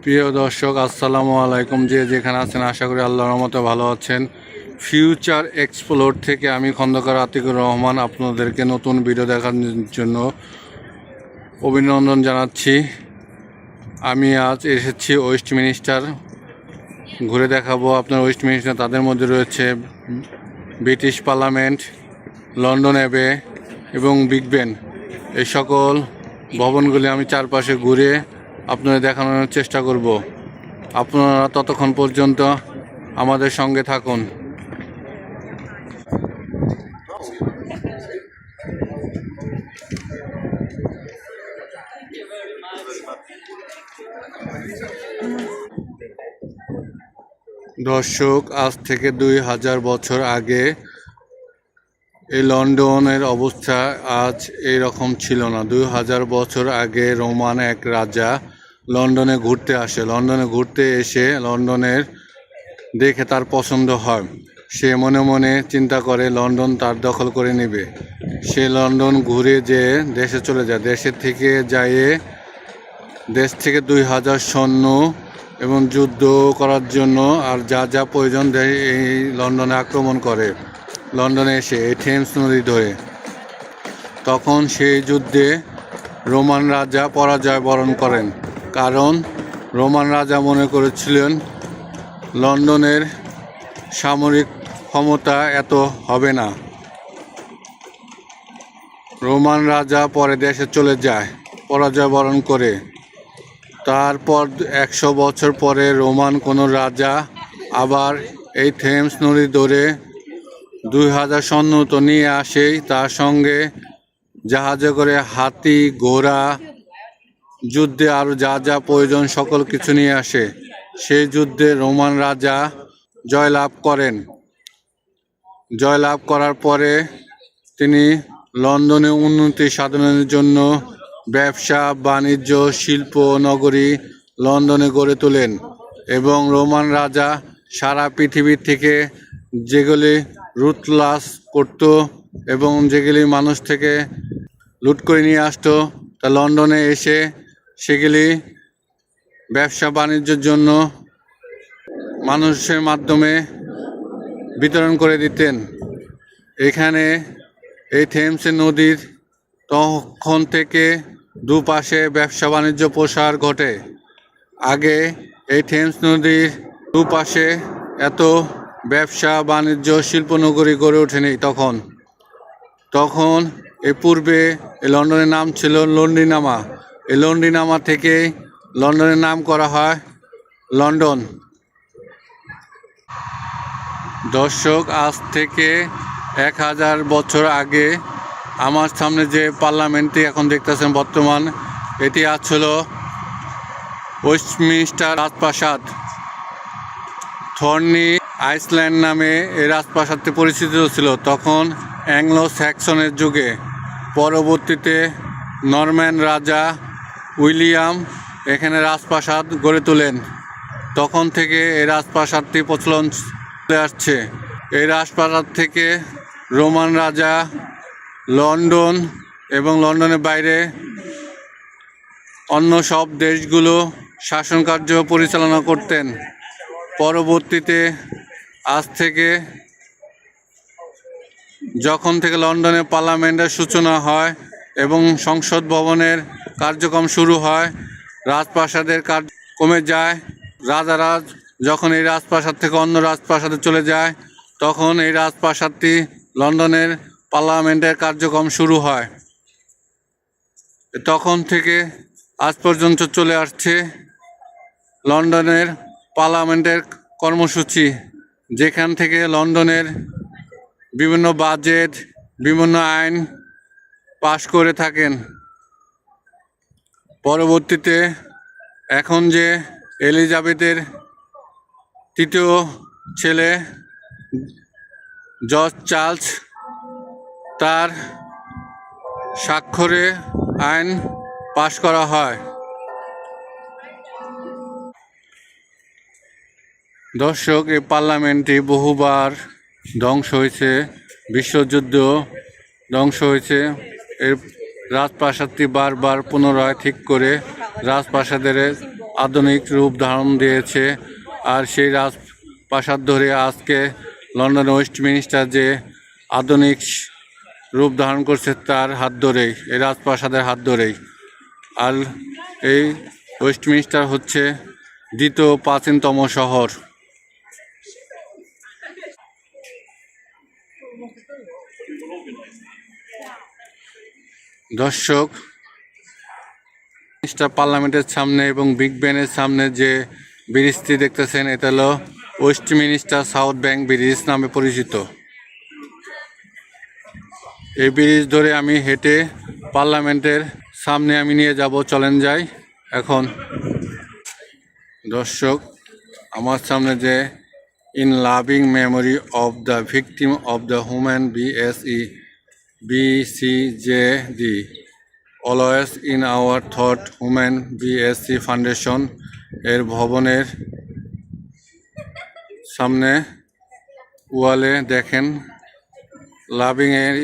প্রিয় দর্শক, আসসালামু আলাইকুম। যে যেখানে আছেন আশা করি আল্লাহর রহমতে ভালো আছেন। ফিউচার এক্সপ্লোর থেকে আমি খন্দকার আতিকুর রহমান আপনাদেরকে নতুন ভিডিও দেখার জন্য অভিনন্দন জানাচ্ছি। আমি আজ এসেছি ওয়েস্টমিনিস্টার ঘুরে দেখাবো আপনার ওয়েস্টমিনিস্টার। তাদের মধ্যে রয়েছে ব্রিটিশ পার্লামেন্ট, লন্ডন অ্যাবে এবং বিগ বেন। এই সকল ভবনগুলি আমি চারপাশে ঘুরে আপনাদের দেখানোর চেষ্টা করব। আপনারা ততক্ষণ পর্যন্ত আমাদের সঙ্গে থাকুন। দর্শক, আজ থেকে 2000 বছর আগে এই লন্ডনের অবস্থা আজ এই রকম ছিল না। 2000 বছর আগে রোমান এক রাজা লন্ডনে ঘুরতে আসে। লন্ডনে ঘুরতে এসে লন্ডনের দেখে তার পছন্দ হয়। সে মনে মনে চিন্তা করে লন্ডন তার দখল করে নেবে। সে লন্ডন ঘুরে যেয়ে দেশে চলে যায়। দেশ থেকে 2000 সৈন্য এবং যুদ্ধ করার জন্য আর যা যা প্রয়োজন এই লন্ডনে আক্রমণ করে। লন্ডনে এসে এই থেমস নদী ধরে, তখন সেই যুদ্ধে রোমান রাজা পরাজয় বরণ করেন। কারণ রোমান রাজা মনে করেছিলেন লন্ডনের সামরিক ক্ষমতা এত হবে না। রোমান রাজা পরে দেশে চলে যায় পরাজয় বরণ করে। তারপর 100 বছর পরে রোমান কোনো রাজা আবার এই থেমস নদী ধরে 2000 সৈন্য তো নিয়ে আসেই, তার সঙ্গে জাহাজে করে হাতি, ঘোড়া, যুদ্ধে আরও যা যা প্রয়োজন সকল কিছু নিয়ে আসে। সেই যুদ্ধে রোমান রাজা জয়লাভ করেন। জয়লাভ করার পরে তিনি লন্ডনে উন্নতি সাধনের জন্য ব্যবসা বাণিজ্য শিল্প নগরী লন্ডনে গড়ে তোলেন। এবং রোমান রাজা সারা পৃথিবী থেকে যেগুলি লুটলাস করত এবং যেগুলি মানুষ থেকে লুট করে নিয়ে আসতো, তা লন্ডনে এসে সেগুলি ব্যবসা বাণিজ্যের জন্য মানুষের মাধ্যমে বিতরণ করে দিতেন। এখানে এই থেমস নদীর তখন থেকে দুপাশে ব্যবসা বাণিজ্য প্রসার ঘটে। আগে এই থেমস নদীর দুপাশে এত ব্যবসা বাণিজ্য শিল্পনগরী গড়ে ওঠেনি। তখন এ পূর্বে এই লন্ডনের নাম ছিল লন্ডিনামা। এই লন্ডিনামা থেকে লন্ডনের নাম করা হয় লন্ডন। দর্শক, আজ থেকে 1000 বছর আগে আমার সামনে যে পার্লামেন্টটি এখন দেখতেছেন বর্তমান, এটি আজ ছিল ওয়েস্টমিনিস্টার রাজপ্রাসাদ। থর্নি আইল্যান্ড নামে এই রাজপ্রাসাদটি পরিচিত ছিল তখন অ্যাংলো স্যাক্সনের যুগে। পরবর্তীতে নরম্যান রাজা উইলিয়াম এখানে রাজপ্রাসাদ গড়ে তোলেন। তখন থেকে এই রাজপ্রাসাদটি প্রচলন চলে আসছে। এই রাজপ্রাসাদ থেকে রোমান রাজা লন্ডন এবং লন্ডনের বাইরে অন্য সব দেশগুলো শাসন কার্য পরিচালনা করতেন। পরবর্তীতে আজ থেকে যখন থেকে লন্ডনে পার্লামেন্টের সূচনা হয় এবং সংসদ ভবনের কার্যক্রম শুরু হয়, রাজপ্রাসাদের কাজ কমে যায়। রাজারা যখন এই রাজপ্রাসাদ থেকে অন্য রাজপ্রাসাদে চলে যায়, তখন এই রাজপ্রাসাদটি লন্ডনের পার্লামেন্টের কার্যক্রম শুরু হয়। তখন থেকে আজ পর্যন্ত চলে আসছে লন্ডনের পার্লামেন্টের কর্মসূচি, যেখান থেকে লন্ডনের বিভিন্ন বাজেট, বিভিন্ন আইন পাশ করে থাকেন। পরবর্তীতে এখন যে এলিজাবেথের তৃতীয় ছেলে জর্জ চার্লস, তার স্বাক্ষরে আইন পাশ করা হয়। দর্শক, এই পার্লামেন্টটি বহুবার ধ্বংস হয়েছে, বিশ্বযুদ্ধ ধ্বংস হয়েছে। এর রাজপ্রাসাদটি বারবার পুনরায় ঠিক করে রাজপ্রাসাদের আধুনিক রূপ ধারণ দিয়েছে। আর সেই রাজপ্রাসাদ ধরে আজকে লন্ডন ওয়েস্টমিনিস্টার যে আধুনিক রূপ ধারণ করছে তার হাত ধরেই, এই রাজপ্রাসাদের হাত ধরেই। আর এই ওয়েস্টমিনিস্টার হচ্ছে দ্বিতীয় প্রাচীনতম শহর। দর্শক, পার্লামেন্টের সামনে এবং বিগ বেনের সামনে যে ব্রিজটি দেখতেছেন এটা হলো ওয়েস্টমিনিস্টার সাউথ ব্যাংক ব্রিজ নামে পরিচিত। এই ব্রিজ ধরে আমি হেঁটে পার্লামেন্টের সামনে আমি নিয়ে যাব, চলেন যাই এখন। দর্শক, আমার সামনে যে in loving memory of the victim of the human BCJD always in our thought human BSc foundation এর ভবনের সামনে ওয়ালে দেখেন লাভিং এর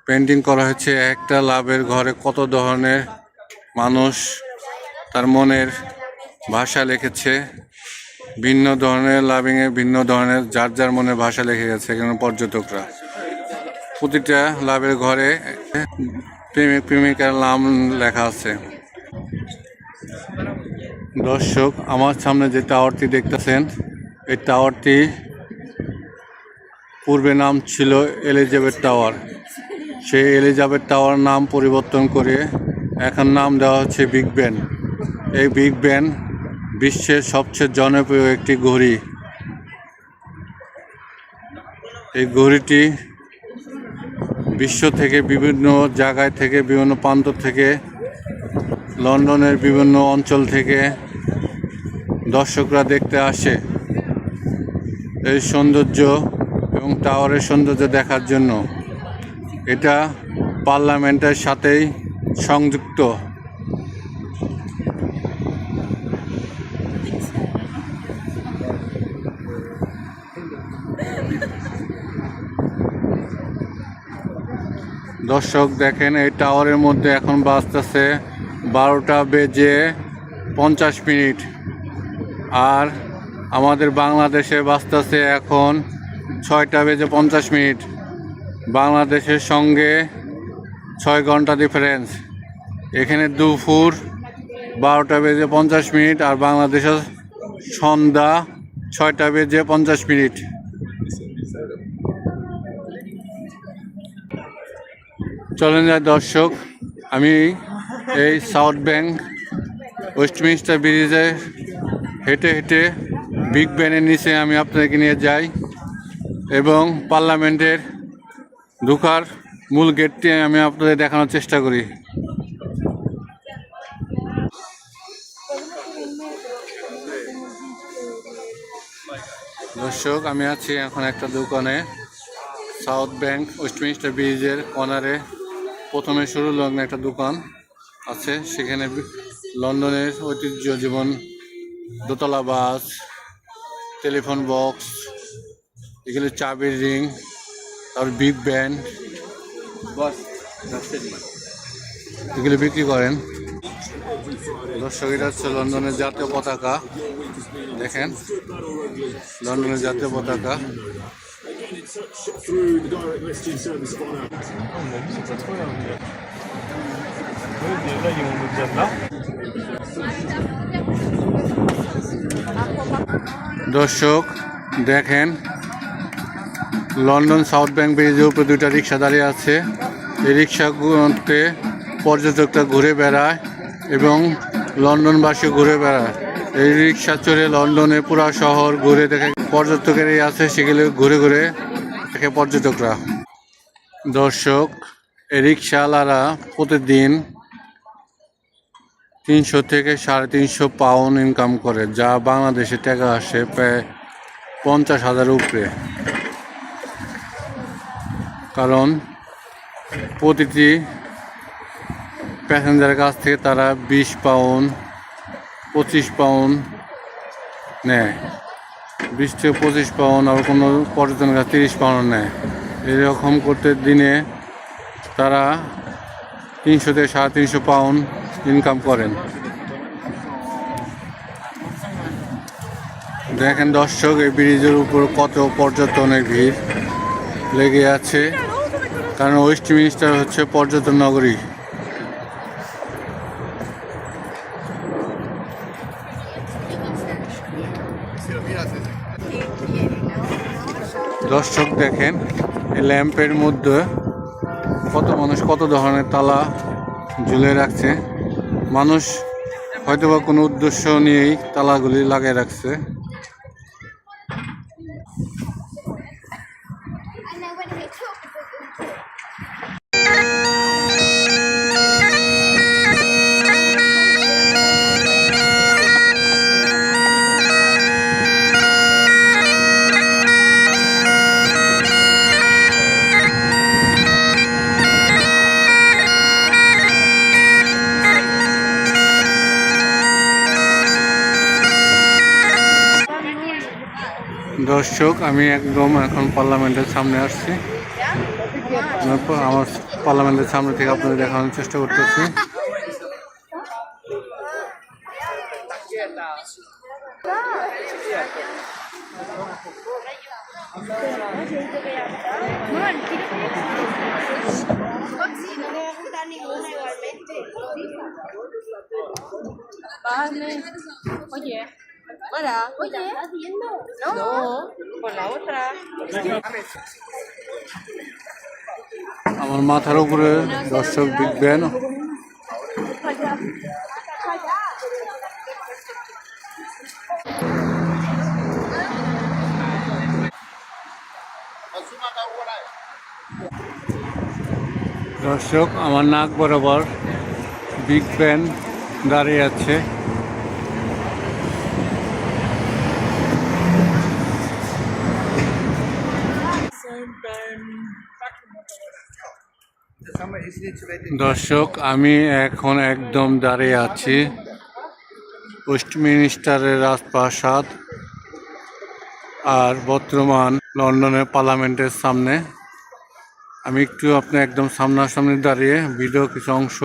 পেন্টিং করা হয়েছে। একটা লাভের ঘরে কত ধরনের মানুষ তার মনের ভাষা লিখেছে, ভিন্ন ধরনের লাভিংয়ে ভিন্ন ধরনের যার যার মনের ভাষা লিখে গেছে এখানে পর্যটকরা। প্রতিটা লাভের ঘরে প্রেমিক প্রেমিকার নাম লেখা আছে। দর্শক, আমার সামনে যে টাওয়ারটি দেখতেছেন এই টাওয়ারটি পূর্বে নাম ছিল এলিজাবেথ টাওয়ার। সেই এলিজাবেথ টাওয়ার নাম পরিবর্তন করে এখন নাম দেওয়া হচ্ছে বিগ বেন। এই বিগ বেন বিশ্বের সবচেয়ে জনপ্রিয় একটি ঘড়ি। এই ঘড়িটি বিশ্ব থেকে বিভিন্ন জায়গায় থেকে বিভিন্ন প্রান্ত থেকে লন্ডনের বিভিন্ন অঞ্চল থেকে দর্শকরা দেখতে আসে এই সৌন্দর্য এবং টাওয়ারের সৌন্দর্য দেখার জন্য। এটা পার্লামেন্টের সাথেই সংযুক্ত। দর্শক দেখেন, এই টাওয়ারের মধ্যে এখন বাজতেছে 12টা বেজে 50 মিনিট, আর আমাদের বাংলাদেশে বাজতেছে এখন 6টা বেজে 50 মিনিট। বাংলাদেশের সঙ্গে 6 ঘন্টা ডিফারেন্স। এখানে দুপুর 12টা বেজে 50 মিনিট আর বাংলাদেশের সন্ধ্যা 6টা বেজে 50 মিনিট। চলেন যায় দর্শক, আমি এই সাউথ ব্যাংক ওয়েস্টমিনিস্টার ব্রিজে হেঁটে হেঁটে বিগ বেনের নিচে আমি আপনাকে নিয়ে যাই এবং পার্লামেন্টের ঢোকার মূল গেটটি আমি আপনাদের দেখানোর চেষ্টা করি। দর্শক, আমি আছি এখন একটা দোকানে, সাউথ ব্যাংক ওয়েস্টমিনিস্টার ব্রিজের কর্নারে প্রথমে শুরু লগ্নে একটা দোকান আছে। সেখানে লন্ডনের ঐতিহ্য যেমন দোতলা বাস, টেলিফোন বক্স, এগুলো চাবির রিং, আর বিগ ব্যান্ড এগুলো বিক্রি করেন। দর্শক, এটা হচ্ছে লন্ডনের জাতীয় পতাকা। দেখেন, লন্ডনের জাতীয় পতাকা। দর্শক দেখেন, লন্ডন সাউথ ব্যাংক ব্রিজের উপরে 2টা রিক্সা দাঁড়িয়ে আছে। এই রিক্সাগুলোতে পর্যটকরা ঘুরে বেড়ায় এবং লন্ডনবাসী ঘুরে বেড়ায়। এই রিক্সা চড়ে লন্ডনে পুরা শহর ঘুরে দেখে পর্যটকেরই আছে, সেগুলো ঘুরে ঘুরে দেখে পর্যটকরা। দর্শক, এই রিক্সাওয়ালারা প্রতিদিন 300 থেকে 350 পাউন্ড ইনকাম করে, যা বাংলাদেশে টাকা আসে প্রায় 50,000 উপরে। কারণ প্রতিটি প্যাসেঞ্জারের কাছ থেকে তারা 20 পাউন্ড 25 পাউন্ড নেয়। 20 থেকে 25 পাউন্ড, আর কোনো পর্যটনের কাছে 30 পাউন্ড নেয়। এরকম করতে দিনে তারা 300 থেকে 350 পাউন্ড ইনকাম করেন। দেখেন দর্শক, এই ব্রিজের উপর কত পর্যটনের ভিড় লেগে আছে, কারণ ওয়েস্টমিনিস্টার হচ্ছে পর্যটন নগরী। দর্শক দেখেন, এই ল্যাম্পের মধ্যে কত মানুষ কত ধরনের তালা ঝুলে রাখছে। মানুষ হয়তোবা কোনো উদ্দেশ্য নিয়েই তালাগুলি লাগিয়ে রাখছে। দর্শক, আমি একদম এখন পার্লামেন্টের সামনে আসছি। আমার পার্লামেন্টের সামনে থেকে আপনাদের দেখানোর চেষ্টা করতেছি। Oye, hola. Oye, ¿estás haciendo? No, con la otra. আমার মাথার উপরে দর্শক বিগ ব্যান। দর্শক, আমার নাক বরাবর বিগ ব্যান দাঁড়িয়ে আছে। দর্শক, আমি এখন একদম দাঁড়িয়ে আছি ওয়েস্টমিনিস্টারের রাজপ্রাসাদ আর বর্তমান লন্ডনের পার্লামেন্টের সামনে। আমি একটু আপনি একদম সামনাসামনি দাঁড়িয়ে ভিডিও কিছু অংশ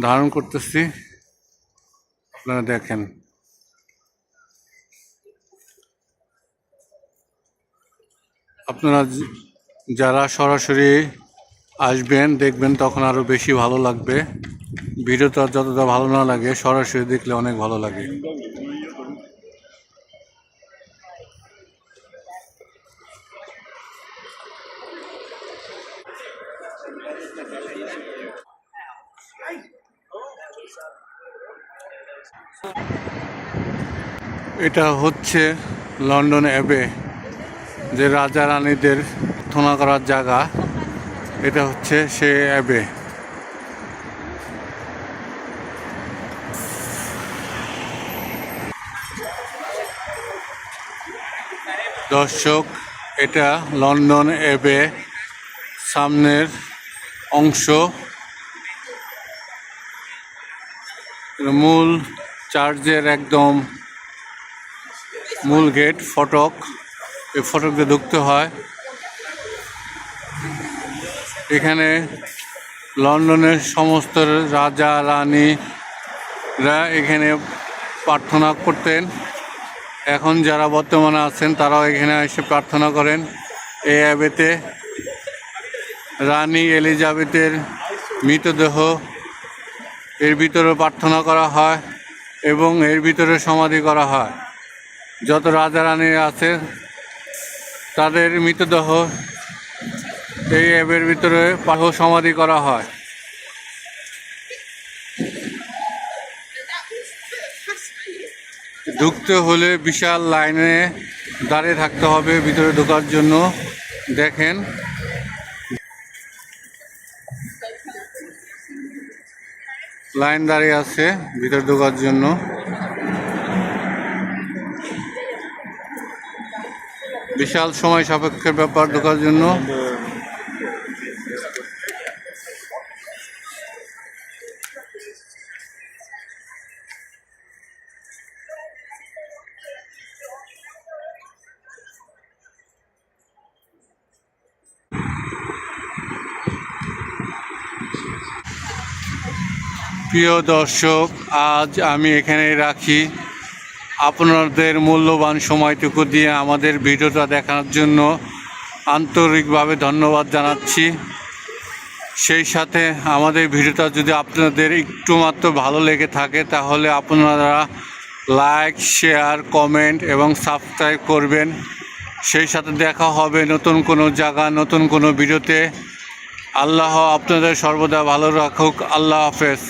ধারণ করতেছি, আপনারা দেখেন। আপনারা যারা সরাসরি আসবেন দেখবেন তখন আরো বেশি ভালো লাগবে। ভিডিওটা যতটা ভালো না লাগে, সরাসরি দেখলে অনেক ভালো লাগে। এটা হচ্ছে লন্ডন অ্যাবে, যে রাজা রানীদের প্রার্থনা করার জায়গা। এটা হচ্ছে সে অ্যাবে। দর্শক, এটা লন্ডন অ্যাবে সামনের অংশ। মূল চার্চের একদম মূল গেট ফটক। এই ফটক দিয়ে ঢুকতে হয়। এখানে লন্ডনের সমস্ত রাজা রানীরা এখানে প্রার্থনা করতেন। এখন যারা বর্তমানে আছেন তারাও এখানে এসে প্রার্থনা করেন। এই অ্যাবেতে রানী এলিজাবেথের মৃতদেহ এর ভিতরে প্রার্থনা করা হয় এবং এর ভিতরে সমাধি করা হয়। যত রাজা রানী আছে তাদের মৃতদেহ এই অ্যাবের ভিতরে সমাধি করা হয়। ঢুকতে হলে বিশাল লাইনে দাঁড়িয়ে থাকতে হবে ভিতরে ঢোকার জন্য। দেখেন, লাইন দাঁড়িয়ে আছে ভিতরে ঢোকার জন্য। বিশাল সময় সাপেক্ষের ব্যাপার ঢোকার জন্য। প্রিয় দর্শক, আজ আমি এখানেই রাখি। আপনাদের মূল্যবান সময়টুকু দিয়ে আমাদের ভিডিওটা দেখার জন্য আন্তরিকভাবে ধন্যবাদ জানাচ্ছি। সেই সাথে আমাদের ভিডিওটা যদি আপনাদের একটু মাত্র ভালো লেগে থাকে তাহলে আপনারা লাইক, শেয়ার, কমেন্ট এবং সাবস্ক্রাইব করবেন। সেই সাথে দেখা হবে নতুন কোনো জায়গা, নতুন কোনো ভিডিওতে। আল্লাহ আপনাদের সর্বদা ভালো রাখুক। আল্লাহ হাফেজ।